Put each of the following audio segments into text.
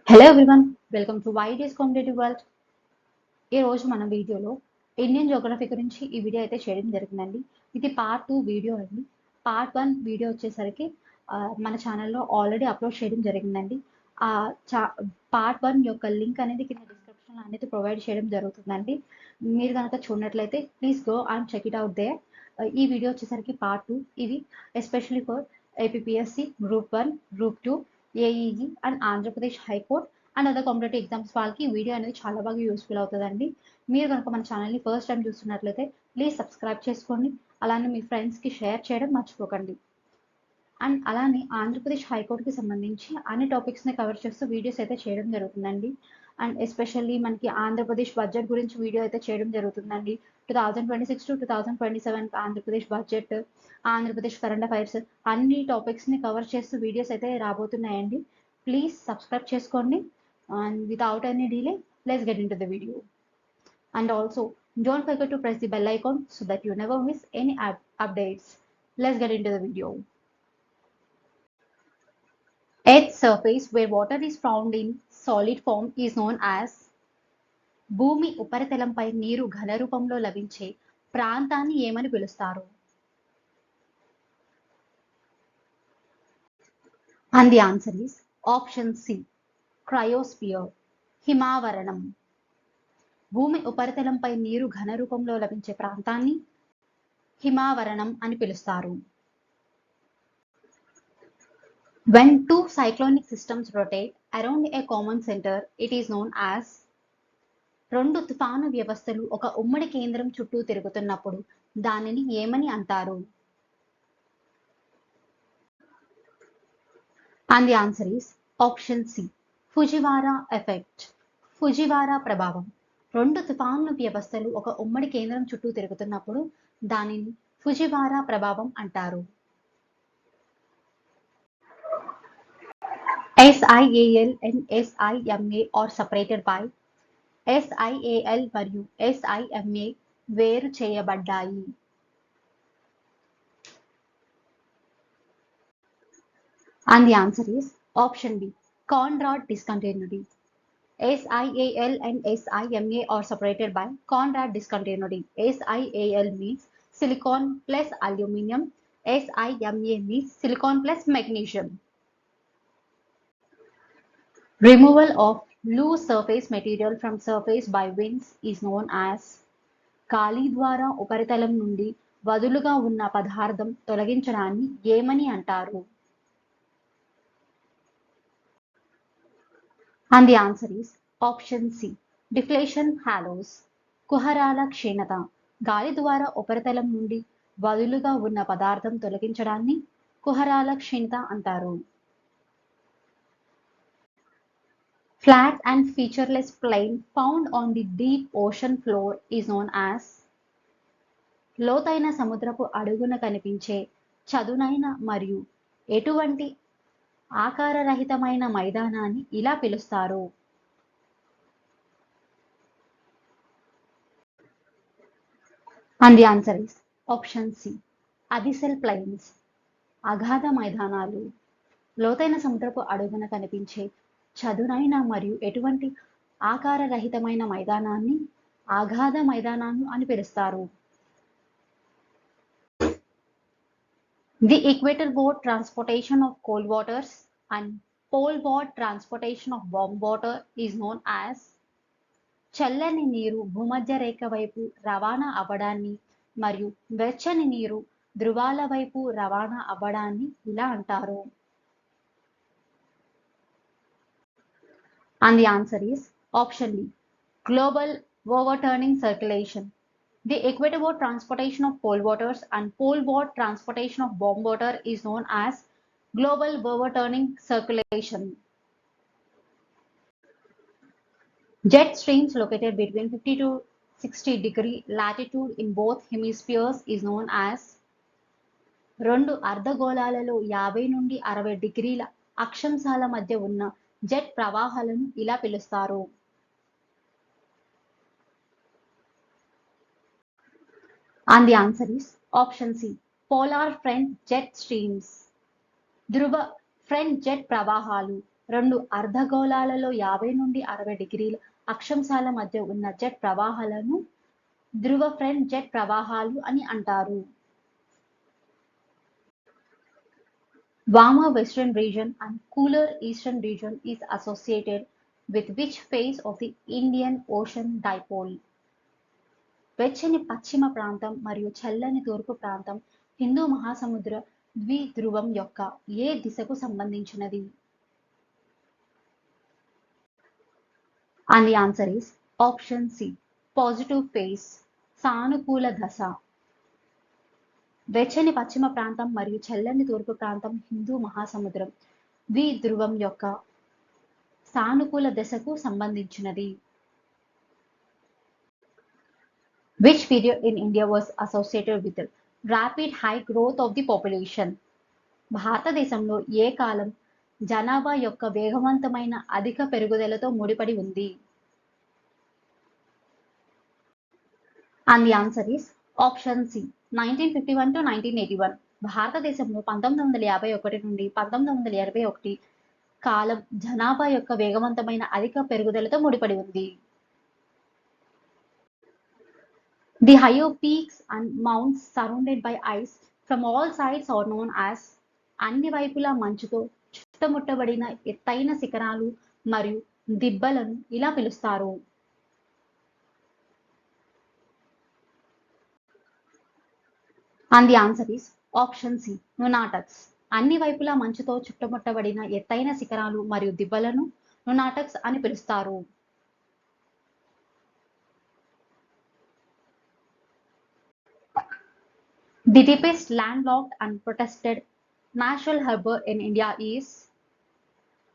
Hello everyone, welcome to YD's competitive world. ఈ రోజు మన వీడియోలో ఇండియన్ జోగ్రఫీ గురించి ఈ వీడియో అయితే చేయడం జరిగిందండి. ఇది పార్ట్ 2 వీడియో అండి. పార్ట్ 1 వీడియో వచ్చేసరికి మన ఛానల్లో ఆల్రెడీ అప్లోడ్ చేయడం జరిగిందండి. ఆ పార్ట్ 1 యొక్క లింక్ అనేది కింద డిస్క్రిప్షన్ అనేది ప్రొవైడ్ చేయడం జరుగుతుందండి. మీరు కనుక చూడనట్లయితే please go and check it out there. ఈ వీడియో వచ్చేసరికి పార్ట్ 2. ఇది especially for APSC group 1, group 2, AEE and Andhra Pradesh high court and other competitive exams వాళ్ళకి ఈ వీడియో అనేది చాలా బాగా యూస్ఫుల్ అవుతుందండి. మీరు కనుక మన ఛానల్ని ఫస్ట్ టైం చూస్తున్నట్లయితే ప్లీజ్ సబ్స్క్రైబ్ చేసుకోండి. అలానే మీ ఫ్రెండ్స్కి షేర్ చేయడం మర్చిపోకండి. అండ్ అలానే ఆంధ్రప్రదేశ్ హైకోర్టుకి సంబంధించి అన్ని టాపిక్స్ని కవర్ చేస్తూ వీడియోస్ అయితే చేయడం జరుగుతుందండి. అండ్ ఎస్పెషల్లీ మనకి ఆంధ్రప్రదేశ్ బడ్జెట్ గురించి వీడియో అయితే చేయడం జరుగుతుందండి. 2026 to 2027 Andhra Pradesh budget, Andhra Pradesh current affairs అన్ని టాపిక్స్ని కవర్ చేస్తూ వీడియోస్ అయితే రాబోతున్నాయండి. ప్లీజ్ సబ్స్క్రైబ్ చేసుకోండి. And without any delay, let's get in to the video. And also, don't forget to press the bell icon so that you never miss any updates. Let's get into the video. Earth's surface where water is found in solid form is known as. భూమి ఉపరితలంపై నీరు ఘన రూపంలో లభించే ప్రాంతాన్ని ఏమని పిలుస్తారు? And the answer is option C, cryosphere, హిమావరణం. భూమి ఉపరితలంపై నీరు ఘన రూపంలో లభించే ప్రాంతాన్ని హిమావరణం అని పిలుస్తారు. When two cyclonic systems rotate around a common center, it is known as. రెండు తుఫాను వ్యవస్థలు ఒక ఉమ్మడి కేంద్రం చుట్టూ తిరుగుతున్నప్పుడు దానిని ఏమని అంటారు? And the answer is option C, Fujiwhara effect, Fujiwhara ప్రభావం. రెండు తుఫాను వ్యవస్థలు ఒక ఉమ్మడి కేంద్రం చుట్టూ తిరుగుతున్నప్పుడు దానిని ఫుజివారా ప్రభావం అంటారు. SIAL and SIMA are separated by. SIAL మరియు SIMA వేరు చేయబడ్డాయి. And the answer is option B, Conrad discontinuity. SIAL and SIMA are separated by Conrad discontinuity. SIAL means silicon plus aluminum. SIMA means silicon plus magnesium. Removal of loose surface material from surface by winds is known as. గాలి ద్వారా ఉపరితలం నుండి వదులుగా ఉన్న పదార్థం తొలగించడాన్ని ఏమని అంటారు? And the answer is option C, deflation halos, కుహరాల క్షీణత. గాలి ద్వారా ఉపరితలం నుండి వదులుగా ఉన్న పదార్థం తొలగించడాన్ని కుహరాల క్షీణత అంటారు. Flat and featureless plain found on the deep ocean floor is known as. లోతైన సముద్రపు అడుగున కనిపించే చదునైన మరియు ఎటువంటి ఆకారరహితమైన మైదానాన్ని ఇలా పిలుస్తారు? And the answer is option C, abyssal plains, అగాధ మైదానాలు. లోతైన సముద్రపు అడుగున కనిపించే చదునైన మరియు ఎటువంటి ఆకారరహితమైన మైదానాన్ని అగాధ మైదానాలు అని పిలుస్తారు. The equator-bound transportation of cold waters and pole-bound transportation of warm water is known as. చల్లని నీరు భూమధ్య రేఖ వైపు రవాణా అవ్వడాన్ని మరియు వెచ్చని నీరు ధృవాల వైపు రవాణా అవ్వడాన్ని ఇలా అంటారు. And the answer is option D, global overturning circulation. The equator-bound transportation of cold waters and pole-bound transportation of warm water is known as global overturning circulation. Jet streams located between 50 to 60 degree latitude in both hemispheres is known as. రెండు అర్ధగోళాలలో 50 నుండి 60 డిగ్రీల అక్షాంశాల మధ్య ఉన్న jet ప్రవాహాలను ఇలా పిలుస్తారు. And the answer is option C, polar front jet streams. Dhruva front jet ప్రవాహాలు రెండు అర్ధగోళాలలో 50 నుండి 60 డిగ్రీల అక్షాంశాల మధ్య ఉన్న జెట్ ప్రవాహాలను ధ్రువ ఫ్రంట్ జెట్ ప్రవాహాలు అని అంటారు. Warmer western region and cooler eastern region is associated with which phase of the Indian Ocean dipole? వెచ్చని పశ్చిమ ప్రాంతం మరియు చల్లని తూర్పు ప్రాంతం హిందూ మహాసముద్ర ద్విధ్రువం యొక్క ఏ దిశకు సంబంధించినది? And the answer is option C, positive phase, సానుకూల దశ. వెచ్చని పశ్చిమ ప్రాంతం మరియు చల్లని తూర్పు ప్రాంతం హిందూ మహాసముద్రం ద్విధ్రువం యొక్క సానుకూల దశకు సంబంధించినది. Which period in India was associated with the rapid high growth of the population? భారతదేశంలో ఏ కాలం జనాభా యొక్క వేగవంతమైన అధిక పెరుగుదలతో ముడిపడి ఉంది? And the answer is option C, 1951 to 1981. భారతదేశంలో 1951 నుండి 1981 కాలం జనాభా యొక్క వేగవంతమైన అధిక పెరుగుదలతో ముడిపడి ఉంది. The higher peaks and mounts surrounded by ice from all sides are known as అన్ని వైపులా మంచుతో చుట్టుముట్టబడిన ఎత్తైన శిఖరాలు మరియు దిబ్బలను ఇలా పిలుస్తారు. And the answer is option C, నునాటక్స్. అన్ని వైపులా మంచుతో చుట్టుముట్టబడిన ఎత్తైన శిఖరాలు మరియు దిబ్బలను నునాటక్స్ అని పిలుస్తారు. The deepest landlocked and protected natural harbor in India is?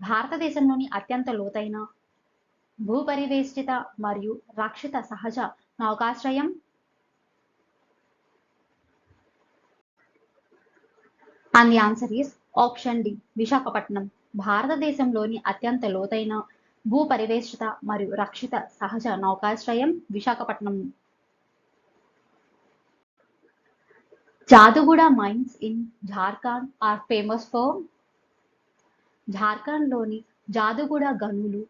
భారతదేశంలోని అత్యంత లోతైన భూపరివేష్టిత మరియు రక్షిత సహజ నౌకాశ్రయం? And the answer is option D, Visakhapatnam. భారతదేశంలోని అత్యంత లోతైన భూపరివేష్టిత మరియు రక్షిత సహజ నౌకాశ్రయం Visakhapatnam. Jaduguda mines in Jharkhand are famous for? జార్ఖండ్లోని జాదుగూడ గనులు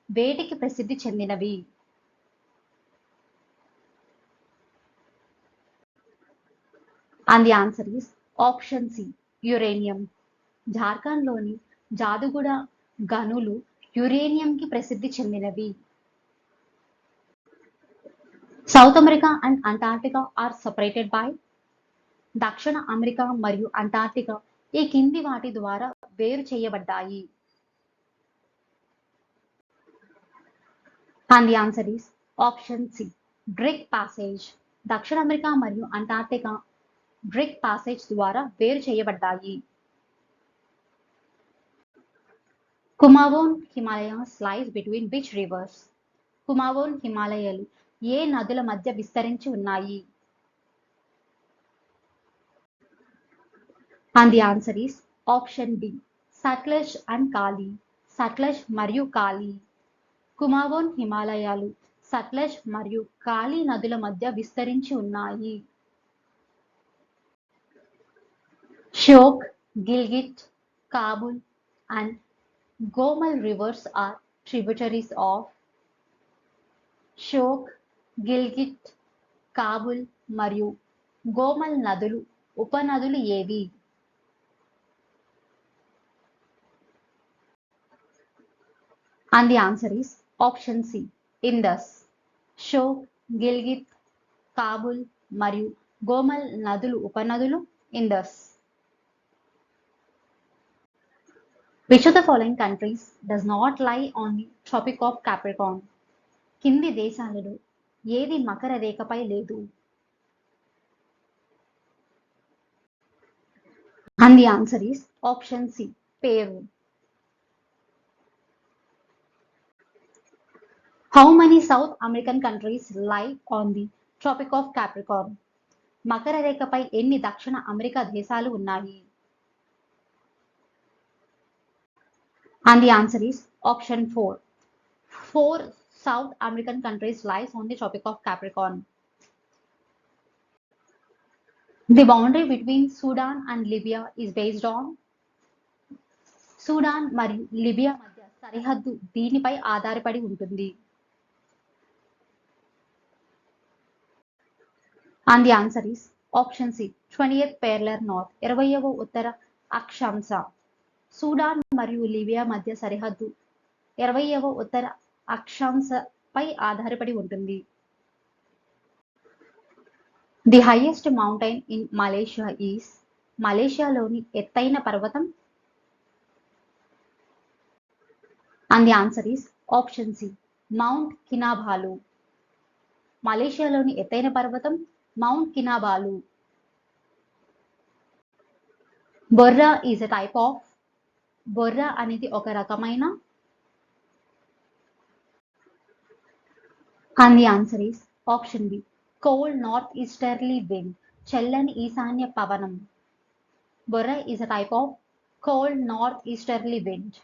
వేటికి ప్రసిద్ధి చెందినవి? And the answer is option C, uranium. జార్ఖండ్లోని జాదుగూడ గనులు యురేనియంకి ప్రసిద్ధి చెందినవి. South America and Antarctica are separated by? దక్షిణ అమెరికా మరియు అంటార్క్టికా ఈ కింది వాటి ద్వారా వేరు చేయబడ్డాయి. And the answer is option C, Drake Passage. దక్షిణ అమెరికా మరియు అంటార్క్టికా డ్రేక్ ప్యాసేజ్ ద్వారా వేరు చేయబడ్డాయి. Kumaon Himalayas lies between which rivers? Kumaon హిమాలయాలు ఏ నదుల మధ్య విస్తరించి ఉన్నాయి? And the answer is option D, Sutlej and Kali. Sutlej మరియు కాళీ. కుమావోన్ హిమాలయాలు సట్లెజ్ మరియు కాళీ నదుల మధ్య విస్తరించి ఉన్నాయి. Shyok, Gilgit, Kabul and Gomal rivers are tributaries of? Shyok, Gilgit, Kabul మరియు గోమల్ నదులు ఉపనదులు ఏవి? And the answer is option C, Indus. Shyok, Gilgit, Kabul మరియు గోమల్ నదులు ఉపనదులు Indus. Which of the following countries does not lie on the Tropic of Capricorn? కింది దేశాలలో ఏది మకర రేఖపై లేదు? And the answer is option C, Peru. How many South American countries lie on the Tropic of Capricorn? Makar రేఖపై ఎన్ని దక్షిణ America దేశాలు ఉన్నాయి? And the answer is option 4. 4 South American countries lies on the Tropic of Capricorn. The boundary between Sudan and Libya is based on? Sudan మరియు Libya మధ్య సరిహద్దు దీనిపై ఆధారపడి ఉంటుంది. And the answer is option C 20th parallel north 20వ ఉత్తర అక్షాంశ. Sudan మరియు లిబియా మధ్య సరిహద్దు 20వ ఉత్తర అక్షాంశపై ఆధారపడి ఉంటుంది. The highest mountain in Malaysia is మలేషియాలోని ఎత్తైన పర్వతం. అండ్ ది ఆన్సర్ ఈస్ ఆప్షన్ సి మౌంట్ కినాబాలు. మలేషియాలోని ఎత్తైన పర్వతం Mount Kinabalu. Bora is a type of. Bora అనేది ఒక రకమైన. And the answer is option B cold north easterly wind. చల్లని ఈశాన్య పవనం. Bora is a type of cold north easterly wind.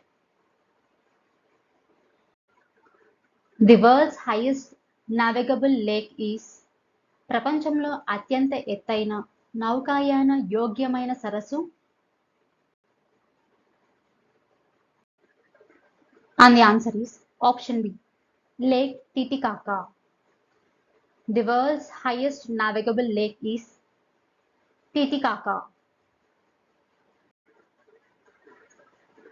The world's highest navigable lake is. ప్రపంచంలో అత్యంత ఎత్తైన నౌకాయాన యోగ్యమైన సరస్సు. And the answer is option B Lake Titicaca. The world's highest navigable lake is Titicaca.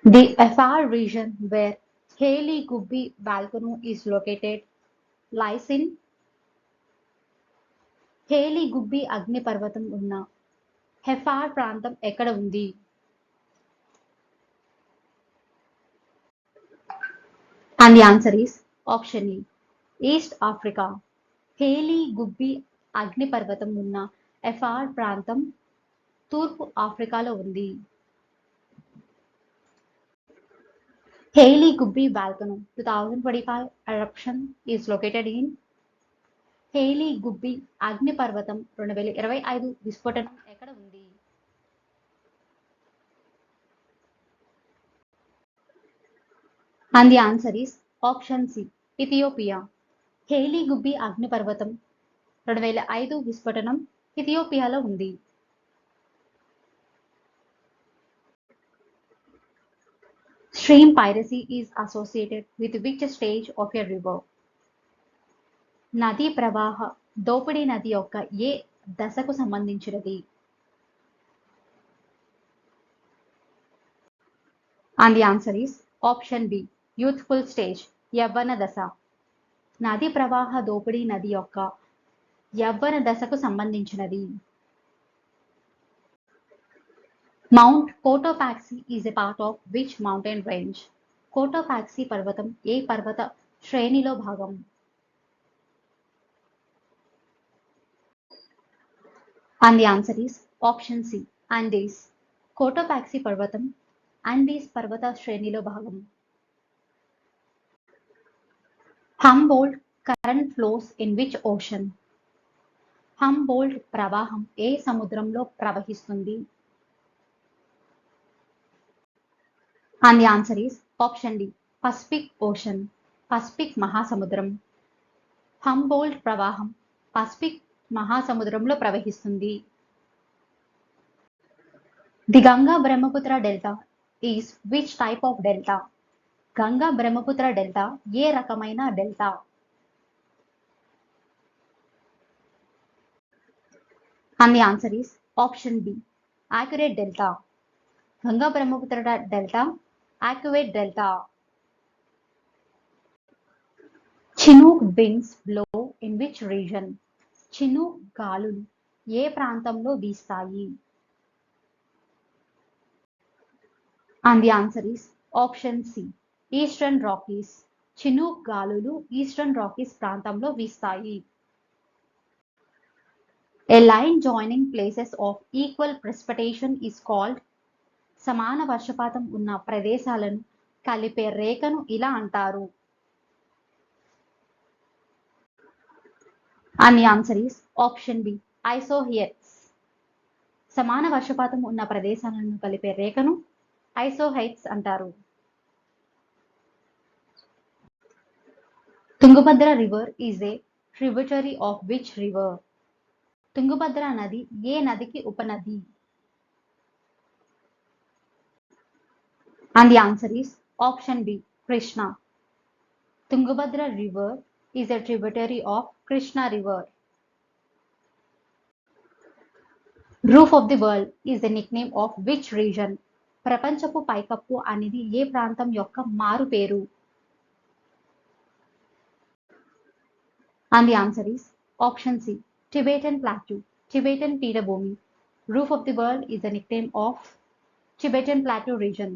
The Afar region where Hale Gubbi volcano is located lies in. Hayli Gubbi అగ్నిపర్వతం ఉన్న Afar ప్రాంతం ఎక్కడ ఉంది? And the answer is option E East Africa. Haley Gubbi అగ్నిపర్వతం ఉన్న Afar ప్రాంతం తూర్పు ఆఫ్రికాలో ఉంది. Hayli Gubbi volcano 2025 eruption is located in. Hayli Gubbi అగ్నిపర్వతం 2025 విస్ఫోటనం ఎక్కడ ఉంది? And the answer is option C Ethiopia. Hayli Gubbi అగ్నిపర్వతం 2005 విస్ఫోటనం ఇథియోపియాలో ఉంది. Stream piracy is associated with which stage of a river? నదీ ప్రవాహ దోపిడీ నది యొక్క ఏ దశకు సంబంధించినది? And the answer is option B youthful stage యవ్వన దశ. నదీ ప్రవాహ దోపిడీ నది యొక్క యవ్వన దశకు సంబంధించినది. Mount Cotopaxi is a part of which mountain range? Cotopaxi పర్వతం ఏ పర్వత శ్రేణిలో భాగం? And the answer is option C Andes. Cotopaxi పర్వతం ఆండీస్ పర్వత శ్రేణిలో భాగం. Humboldt current flows in which ocean? Humboldt ప్రవాహం ఏ సముద్రంలో ప్రవహిస్తుంది? And the answer is option D Pacific Ocean. Pacific మహాసముద్రం. హంబోల్ట్ ప్రవాహం పసిఫిక్ మహాసముద్రంలో ప్రవహిస్తుంది. The Ganga Brahmaputra delta is which type of delta? Ganga Brahmaputra delta ఏ రకమైన delta? And the answer is option B యాక్యురేట్ డెల్టా. గంగా బ్రహ్మపుత్ర డెల్టా యాక్యురేట్ delta. Chinook winds blow in which region? Chinook గాలులు ఏ ప్రాంతంలో వీస్తాయి? And the answer is option C Eastern Rockies. Chinook గాలులు Eastern Rockies ప్రాంతంలో వీస్తాయి. A line joining places of equal precipitation is called. సమాన వర్షపాతం ఉన్న ప్రదేశాలను కలిపే రేఖను ఇలా అంటారు. And the answer is option B isohyets. సమాన వర్షపాతం ఉన్న ప్రదేశాలను కలిపే రేఖను ఐసోహెయిట్స్ అంటారు. Tungabhadra river is a tributary of which river? Tungabhadra నది ఏ నదికి ఉపనది? And the answer is option B Krishna. Tungabhadra River is a tributary of Krishna River. Roof of the world is the nickname of which region? ప్రపంచపు పైకప్పు అనేది ఏ ప్రాంతం యొక్క మారు పేరు? And the answer is option C, Tibetan Plateau, Tibetan పీఠభూమి. Roof of the world is the nickname of Tibetan Plateau region.